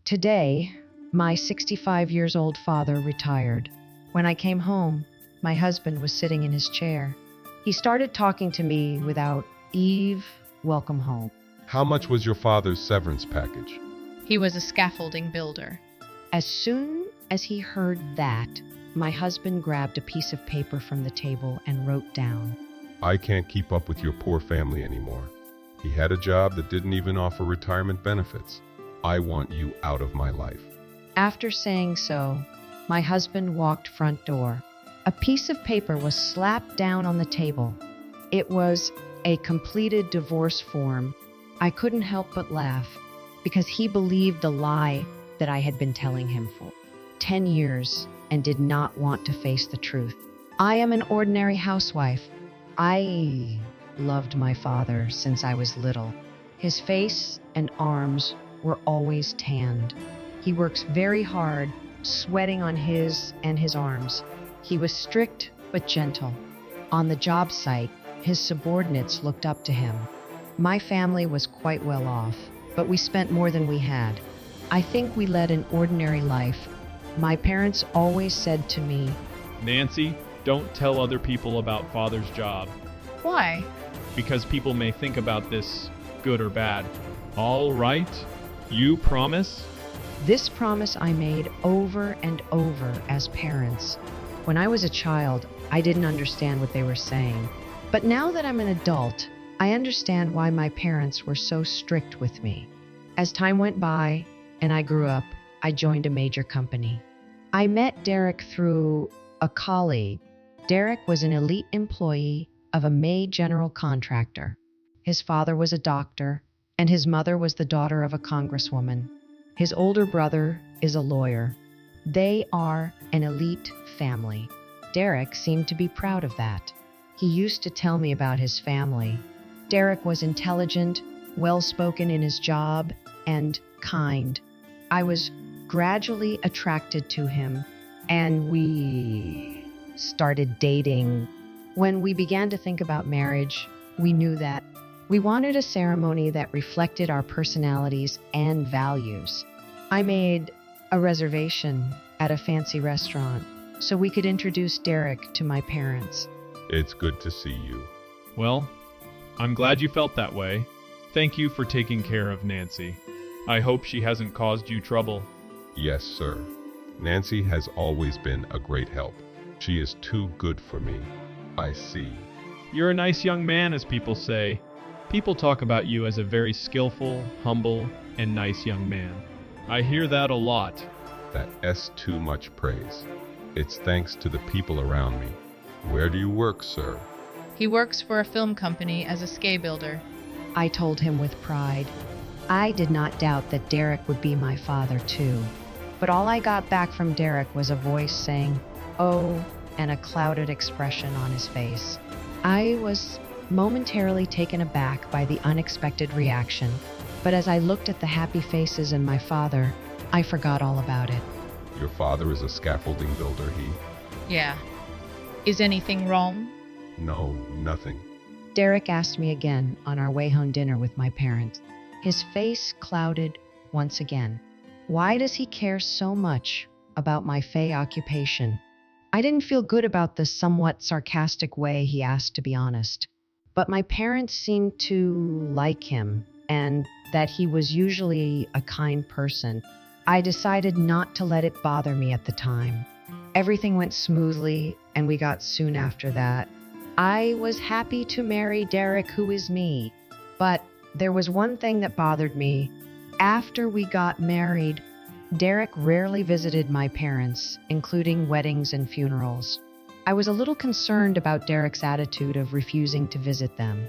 Today, my 65 years old father retired. When I came home, my husband was sitting in his chair. He started talking to me without, "Eve, welcome home." How much was your father's severance package? He was a scaffolding builder. As soon as he heard that, my husband grabbed a piece of paper from the table and wrote down, I can't keep up with your poor family anymore. He had a job that didn't even offer retirement benefits. I want you out of my life. After saying so, my husband walked front door. A piece of paper was slapped down on the table. It was a completed divorce form. I couldn't help but laugh because he believed the lie that I had been telling him for 10 years and did not want to face the truth. I am an ordinary housewife. I loved my father since I was little. His face and arms were always tanned. He works very hard, sweating on his and his arms. He was strict but gentle. On the job site, his subordinates looked up to him. My family was quite well off, but we spent more than we had. I think we led an ordinary life. My parents always said to me, Nancy, don't tell other people about Father's job, Why? because people may think about this good or bad. All right? You promise? This promise I made over and over as parents. When I was a child, I didn't understand what they were saying. But now that I'm an adult, I understand why my parents were so strict with me. As time went by and I grew up, I joined a major company. I met Derek through a colleague. Derek was an elite employee of a May general contractor. His father was a doctor, and his mother was the daughter of a congresswoman. His older brother is a lawyer. They are an elite family. Derek seemed to be proud of that. He used to tell me about his family. Derek was intelligent, well-spoken in his job, and kind. I was gradually attracted to him, and we started dating. When we began to think about marriage, we knew that we wanted a ceremony that reflected our personalities and values. I made a reservation at a fancy restaurant so we could introduce Derek to my parents. It's good to see you. Well, I'm glad you felt that way. Thank you for taking care of Nancy. I hope she hasn't caused you trouble. Yes, sir. Nancy has always been a great help. She is too good for me. I see. You're a nice young man, as people say. People talk about you as a very skillful, humble, and nice young man. I hear that a lot. That's too much praise. It's thanks to the people around me. Where do you work, sir? He works for a film company as a scay builder. I told him with pride. I did not doubt that Derek would be my father too. But all I got back from Derek was a voice saying, "Oh," and a clouded expression on his face. I was momentarily taken aback by the unexpected reaction, but as I looked at the happy faces and my father, I forgot all about it. Your father is a scaffolding builder, he? Yeah. Is anything wrong? No, nothing. Derek asked me again on our way home dinner with my parents. His face clouded once again. Why does he care so much about my fey occupation? I didn't feel good about the somewhat sarcastic way he asked, to be honest. But my parents seemed to like him, and that he was usually a kind person. I decided not to let it bother me at the time. Everything went smoothly, and we got soon after that. I was happy to marry Derek, who is me. But there was one thing that bothered me. After we got married, Derek rarely visited my parents, including weddings and funerals. I was a little concerned about Derek's attitude of refusing to visit them.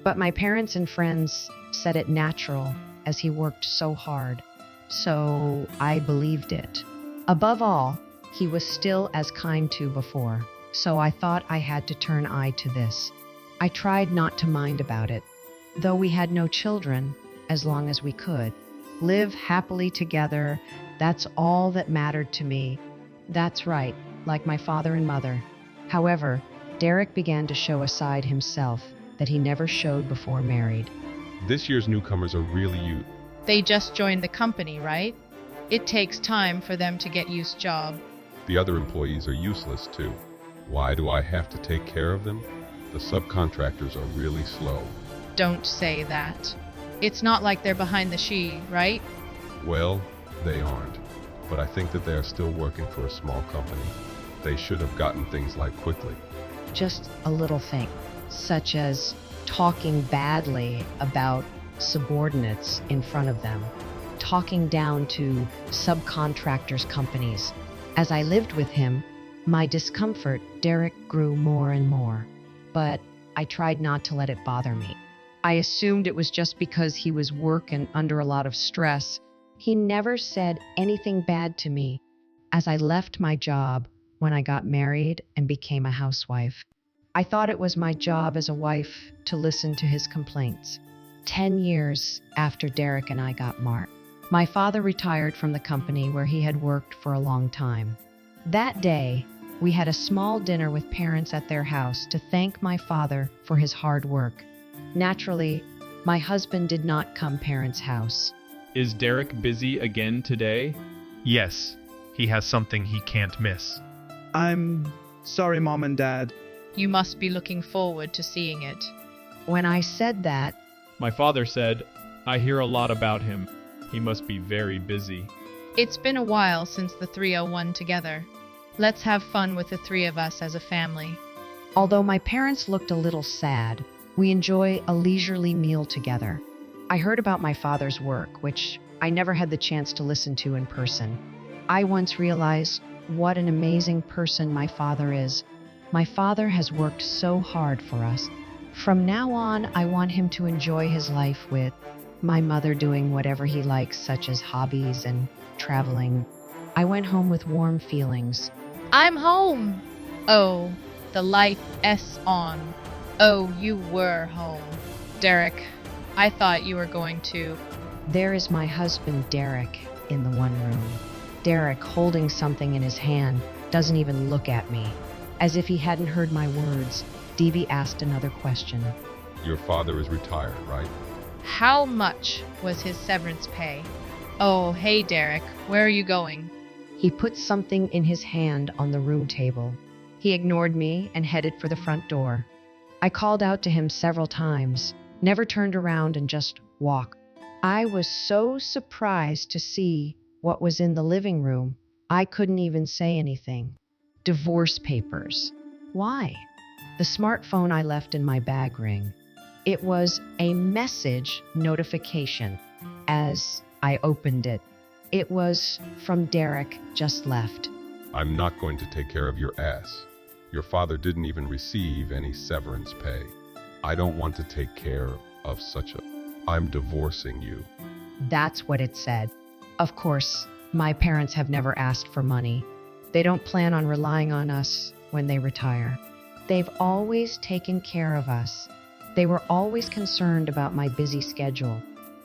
But my parents and friends said it natural, as he worked so hard. So I believed it. Above all, he was still as kind to before, so I thought I had to turn eye to this. I tried not to mind about it, though we had no children, as long as we could. Live happily together, that's all that mattered to me. That's right, like my father and mother. However, Derek began to show a side himself that he never showed before married. This year's newcomers are really you. They just joined the company, right? It takes time for them to get used job. The other employees are useless too. Why do I have to take care of them? The subcontractors are really slow. Don't say that. It's not like they're behind the she, right? Well, they aren't. But I think that they are still working for a small company. They should have gotten things like quickly. Just a little thing, such as talking badly about subordinates in front of them, talking down to subcontractors' companies. As I lived with him, my discomfort, Derek, grew more and more. But I tried not to let it bother me. I assumed it was just because he was work and under a lot of stress. He never said anything bad to me as I left my job when I got married and became a housewife. I thought it was my job as a wife to listen to his complaints. 10 years after Derek and I got married, my father retired from the company where he had worked for a long time. That day, we had a small dinner with parents at their house to thank my father for his hard work. Naturally, my husband did not come parents' house. Is Derek busy again today? Yes, he has something he can't miss. I'm sorry, Mom and Dad. You must be looking forward to seeing it. When I said that, My father said, I hear a lot about him. He must be very busy. It's been a while since the 301 together. Let's have fun with the three of us as a family. although my parents looked a little sad, we enjoy a leisurely meal together. I heard about my father's work, which I never had the chance to listen to in person. I once realized what an amazing person my father is. My father has worked so hard for us. From now on, I want him to enjoy his life with my mother doing whatever he likes, such as hobbies and traveling. I went home with warm feelings. I'm home! Oh, the light S on. Oh, you were home. Derek, I thought you were going to. There is my husband, Derek, in the one room. Derek, holding something in his hand, doesn't even look at me. As if he hadn't heard my words, Devi asked another question. Your father is retired, right? How much was his severance pay? Oh, hey, Derek, where are you going? He put something in his hand on the room table. He ignored me and headed for the front door. I called out to him several times, never turned around and just walked. I was so surprised to see what was in the living room, I couldn't even say anything. Divorce papers. Why? The smartphone I left in my bag rang. It was a message notification. As I opened it, it was from Derek, just left. I'm not going to take care of your ass. Your father didn't even receive any severance pay. I don't want to take care of such a... I'm divorcing you. That's what it said. Of course, my parents have never asked for money. They don't plan on relying on us when they retire. They've always taken care of us. They were always concerned about my busy schedule.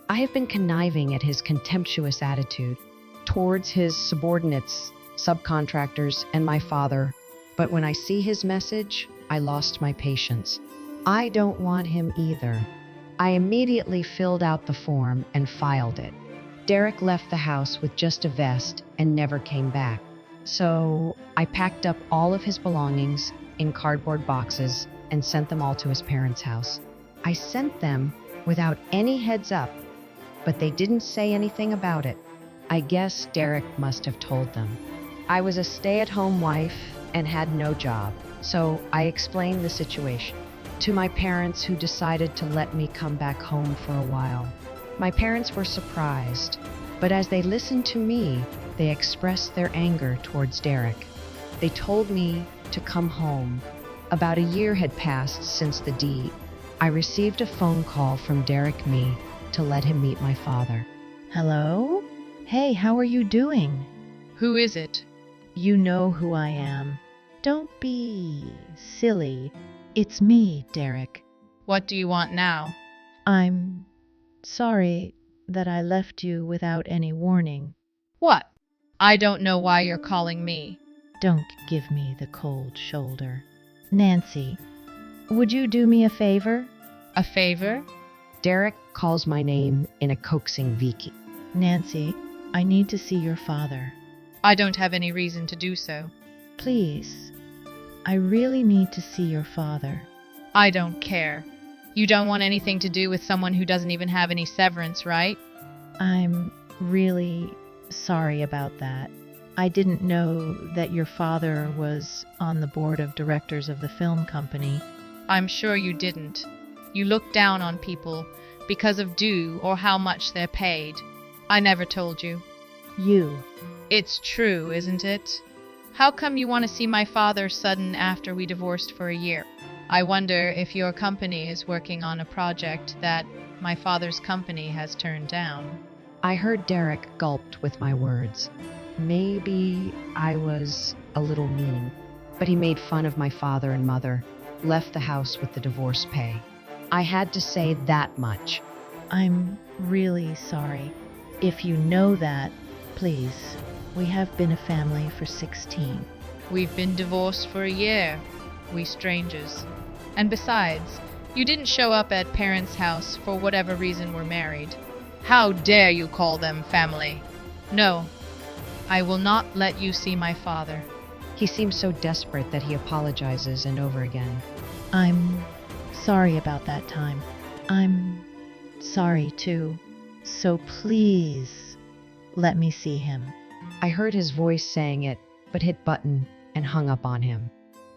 I have been conniving at his contemptuous attitude towards his subordinates, subcontractors, and my father. But when I see his message, I lost my patience. I don't want him either. I immediately filled out the form and filed it. Derek left the house with just a vest and never came back. So I packed up all of his belongings in cardboard boxes and sent them all to his parents' house. I sent them without any heads up, but they didn't say anything about it. I guess Derek must have told them. I was a stay-at-home wife and had no job, so I explained the situation to my parents, who decided to let me come back home for a while. My parents were surprised, but as they listened to me, they expressed their anger towards Derek. They told me to come home. About a year had passed since the deed. I received a phone call from Derek Me to let him meet my father. Hello? Hey, how are you doing? Who is it? You know who I am. Don't be silly. It's me, Derek. What do you want now? I'm sorry that I left you without any warning. What? I don't know why you're calling me. Don't give me the cold shoulder. Nancy, would you do me a favor? A favor? Derek calls my name in a coaxing Vicky. Nancy, I need to see your father. I don't have any reason to do so. Please. I really need to see your father. I don't care. You don't want anything to do with someone who doesn't even have any severance, right? I'm really sorry about that. I didn't know that your father was on the board of directors of the film company. I'm sure you didn't. You look down on people because of due or how much they're paid. I never told you. You. It's true, isn't it? How come you want to see my father sudden after we divorced for a year? I wonder if your company is working on a project that my father's company has turned down. I heard Derek gulped with my words. Maybe I was a little mean, but he made fun of my father and mother, left the house with the divorce pay. I had to say that much. I'm really sorry. If you know that, please. We have been a family for 16. We've been divorced for a year. We strangers. And besides, you didn't show up at parents' house for whatever reason we're married. How dare you call them family? No, I will not let you see my father. He seems so desperate that he apologizes and over again. I'm sorry about that time. I'm sorry too. So please, let me see him. I heard his voice saying it, but hit button and hung up on him.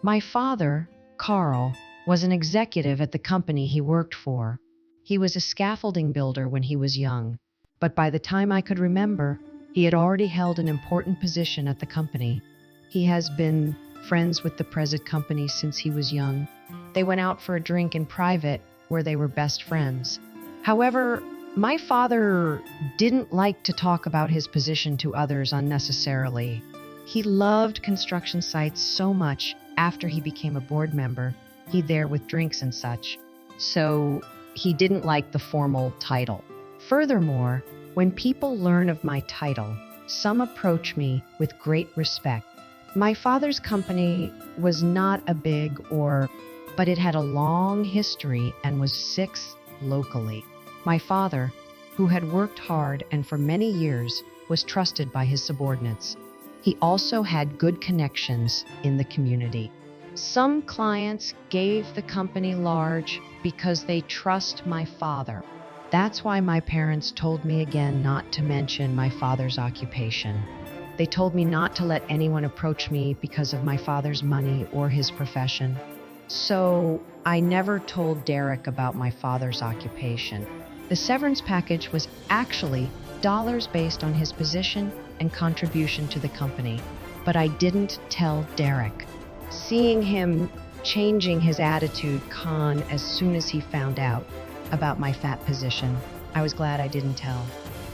My father, Carl, was an executive at the company he worked for. He was a scaffolding builder when he was young, but by the time I could remember, he had already held an important position at the company. He has been friends with the present company since he was young. They went out for a drink in private where they were best friends. However, my father didn't like to talk about his position to others unnecessarily. He loved construction sites so much after he became a board member, he'd there with drinks and such. So he didn't like the formal title. Furthermore, when people learn of my title, some approach me with great respect. My father's company was not a big but it had a long history and was sixth locally. My father, who had worked hard and for many years was trusted by his subordinates. He also had good connections in the community. Some clients gave the company large because they trust my father. That's why my parents told me again not to mention my father's occupation. They told me not to let anyone approach me because of my father's money or his profession. So I never told Derek about my father's occupation. The severance package was actually dollars based on his position and contribution to the company, but I didn't tell Derek. Seeing him changing his attitude as soon as he found out about my fat position, I was glad I didn't tell.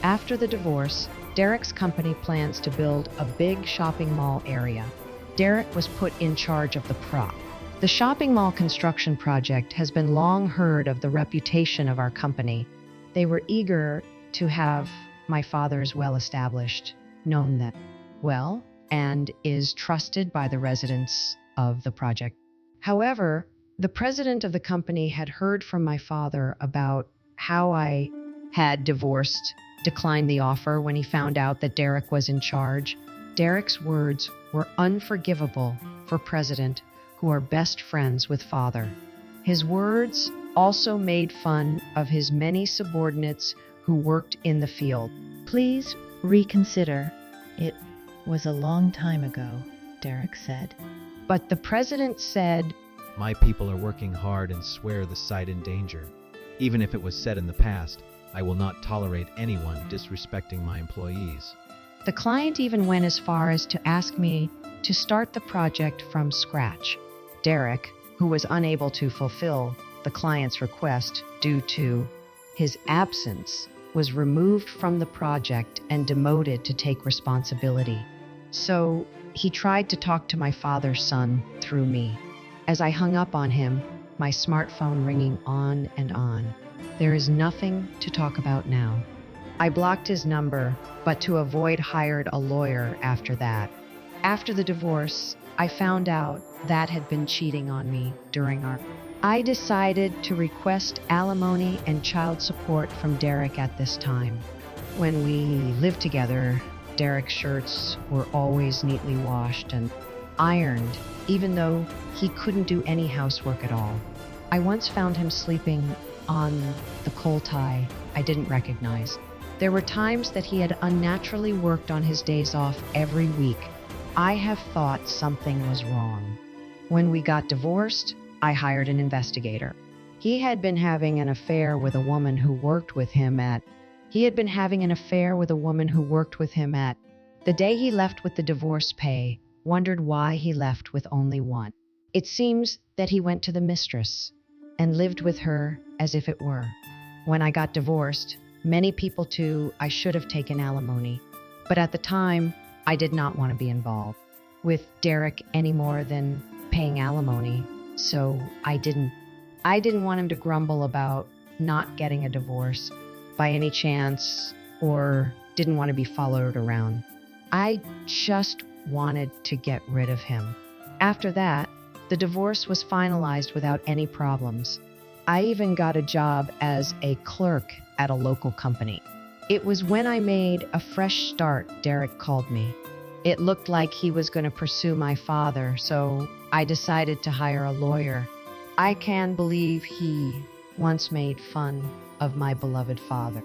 After the divorce, Derek's company plans to build a big shopping mall area. Derek was put in charge of the prop. The shopping mall construction project has been long heard of the reputation of our company. They were eager to have my father's well-established, known that well, and is trusted by the residents of the project. However, the president of the company had heard from my father about how I had declined the offer when he found out that Derek was in charge. Derek's words were unforgivable for president, who are best friends with father. His words also made fun of his many subordinates who worked in the field. Please reconsider. It was a long time ago, Derek said. But the president said, My people are working hard and swear the site in danger. Even if it was said in the past, I will not tolerate anyone disrespecting my employees. The client even went as far as to ask me to start the project from scratch. Derek, who was unable to fulfill the client's request due to his absence, was removed from the project and demoted to take responsibility. So he tried to talk to my father's son through me. As I hung up on him, my smartphone ringing on and on. There is nothing to talk about now. I blocked his number, but to avoid hired a lawyer after that. After the divorce, I found out that had been cheating on me during I decided to request alimony and child support from Derek at this time. When we lived together, Derek's shirts were always neatly washed and ironed, even though he couldn't do any housework at all. I once found him sleeping on the coal tie I didn't recognize. There were times that he had unnaturally worked on his days off every week. I have thought something was wrong. When we got divorced, I hired an investigator. He had been having an affair with a woman who worked with him at The day he left with the divorce pay, wondered why he left with only one. It seems that he went to the mistress and lived with her as if it were. When I got divorced, many people too, I should have taken alimony. But at the time, I did not want to be involved with Derek any more than paying alimony, so I didn't want him to grumble about not getting a divorce by any chance, or didn't want to be followed around. I just wanted to get rid of him. After that, the divorce was finalized without any problems. I even got a job as a clerk at a local company. It was when I made a fresh start, Derek called me. It looked like he was going to pursue my father, so I decided to hire a lawyer. I can believe he once made fun of my beloved father.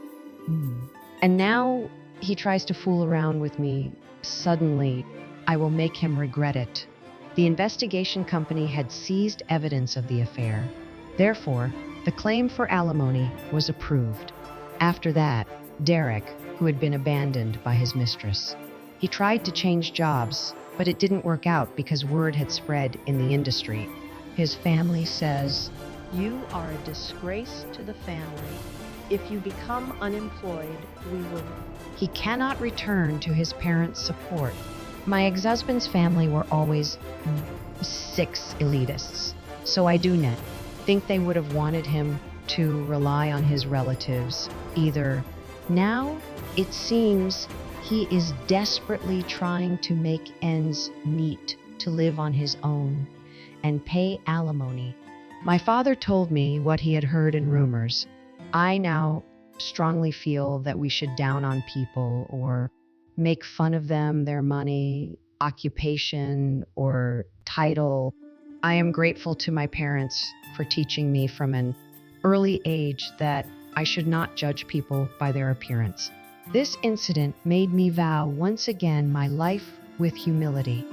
And now he tries to fool around with me. Suddenly, I will make him regret it. The investigation company had seized evidence of the affair. Therefore, the claim for alimony was approved. After that, Derek, who had been abandoned by his mistress, he tried to change jobs, but it didn't work out because word had spread in the industry. His family says, You are a disgrace to the family. If you become unemployed, we will. He cannot return to his parents' support. My ex-husband's family were always six elitists, so I do not think they would have wanted him to rely on his relatives either. Now, it seems he is desperately trying to make ends meet to live on his own and pay alimony. My father told me what he had heard in rumors. I now strongly feel that we should down on people or make fun of them, their money, occupation, or title. I am grateful to my parents for teaching me from an early age that I should not judge people by their appearance. This incident made me vow once again my life with humility.